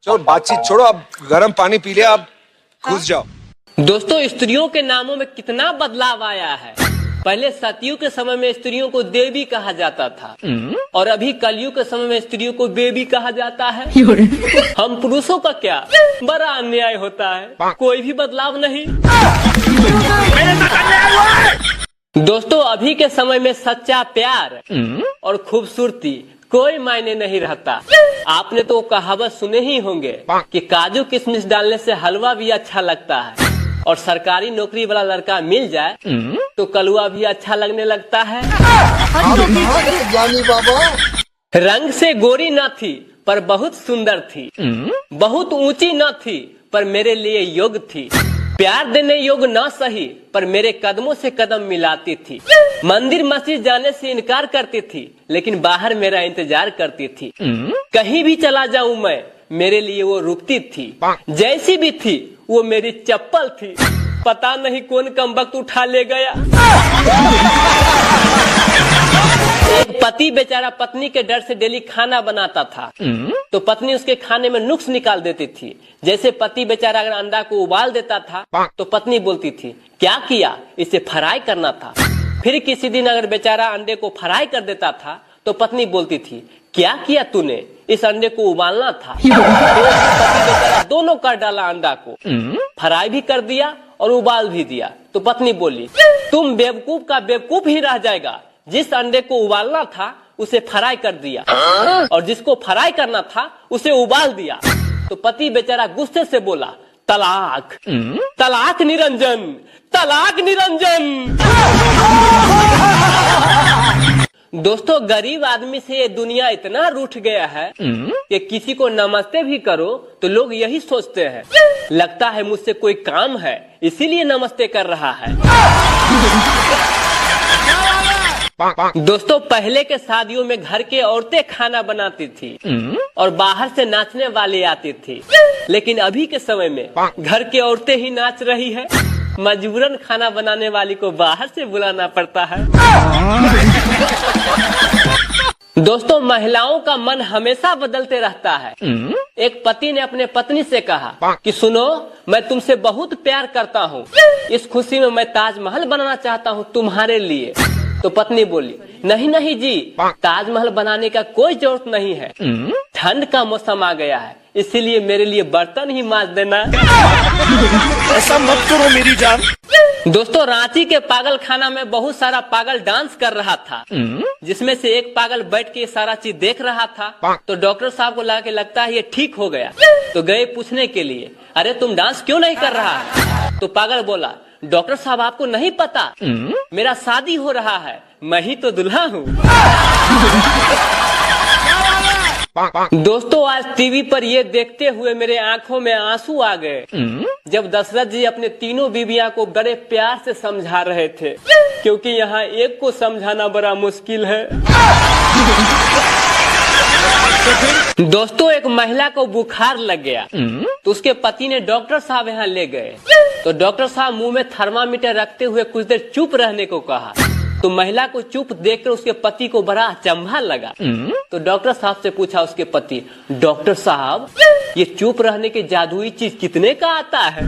चलो बातचीत छोड़ो, अब गर्म पानी पी लिया, अब घुस जाओ। दोस्तों, स्त्रियों के नामों में कितना बदलाव आया है। पहले सतयुग के समय में स्त्रियों को देवी कहा जाता था और अभी कलयुग के समय में स्त्रियों को बेबी कहा जाता है। हम पुरुषों का क्या, बड़ा अन्याय होता है, कोई भी बदलाव नहीं। दोस्तों, अभी के समय में सच्चा प्यार और खूबसूरती कोई मायने नहीं रहता। आपने तो कहावत सुने ही होंगे कि काजू किशमिश डालने से हलवा भी अच्छा लगता है और सरकारी नौकरी वाला लड़का मिल जाए तो कलुआ भी अच्छा लगने लगता है। रंग से गोरी न थी पर बहुत सुंदर थी, बहुत ऊंची न थी पर मेरे लिए योग्य थी, प्यार देने योग्य न सही पर मेरे कदमों से कदम मिलाती थी, मंदिर मस्जिद जाने से इनकार करती थी लेकिन बाहर मेरा इंतजार करती थी, कहीं भी चला जाऊं मैं मेरे लिए वो रुकती थी, जैसी भी थी वो मेरी चप्पल थी, पता नहीं कौन कमबख्त उठा ले गया। एक पति बेचारा पत्नी के डर से डेली खाना बनाता था तो पत्नी उसके खाने में नुक्स निकाल देती थी। जैसे पति बेचारा अगर अंडा को उबाल देता था तो पत्नी बोलती थी क्या किया, इसे फ्राई करना था। फिर किसी दिन अगर बेचारा अंडे को फ्राई कर देता था तो पत्नी बोलती थी क्या किया तूने, इस अंडे को उबालना था। पति बेचारा दोनों कर डाला, अंडा को फ्राई भी कर दिया और उबाल भी दिया। तो पत्नी बोली तुम बेवकूफ का बेवकूफ ही रह जाएगा, जिस अंडे को उबालना था उसे फ्राई कर दिया और जिसको फ्राई करना था उसे उबाल दिया। तो पति बेचारा गुस्से से बोला तलाक, तलाक निरंजन, तलाक निरंजन। दोस्तों, गरीब आदमी से ये दुनिया इतना रूठ गया है कि किसी को नमस्ते भी करो तो लोग यही सोचते हैं लगता है मुझसे कोई काम है इसीलिए नमस्ते कर रहा है। दोस्तों, पहले के शादियों में घर के औरतें खाना बनाती थी और बाहर से नाचने वाले आती थी, लेकिन अभी के समय में घर के औरतें ही नाच रही है, मजबूरन खाना बनाने वाली को बाहर से बुलाना पड़ता है। दोस्तों, महिलाओं का मन हमेशा बदलते रहता है। एक पति ने अपने पत्नी से कहा कि सुनो, मैं तुमसे बहुत प्यार करता हूँ, इस खुशी में मैं ताजमहल बनाना चाहता हूँ तुम्हारे लिए। तो पत्नी बोली नहीं नहीं जी, ताजमहल बनाने का कोई जरूरत नहीं है, ठंड का मौसम आ गया है इसीलिए मेरे लिए बर्तन ही मांज देना। ऐसा मत करो मेरी जान। दोस्तों, रांची के पागल खाना में बहुत सारा पागल डांस कर रहा था, जिसमें से एक पागल बैठ के सारा चीज देख रहा था। तो डॉक्टर साहब को लगा के लगता है ये ठीक हो गया, तो गए पूछने के लिए अरे तुम डांस क्यों नहीं कर रहा है। तो पागल बोला डॉक्टर साहब आपको नहीं पता मेरा शादी हो रहा है, मैं ही तो दुल्हा हूँ। दोस्तों, आज टीवी पर ये देखते हुए मेरे आंखों में आंसू आ गए जब दशरथ जी अपने तीनों बीवियां को बड़े प्यार से समझा रहे थे, क्योंकि यहाँ एक को समझाना बड़ा मुश्किल है। दोस्तों, एक महिला को बुखार लग गया तो उसके पति ने डॉक्टर साहब यहाँ ले गए। तो डॉक्टर साहब मुंह में थर्मामीटर रखते हुए कुछ देर चुप रहने को कहा। तो महिला को चुप देखकर उसके पति को बड़ा अचंभा लगा। तो डॉक्टर साहब से पूछा उसके पति, डॉक्टर साहब ये चुप रहने की जादुई चीज कितने का आता है।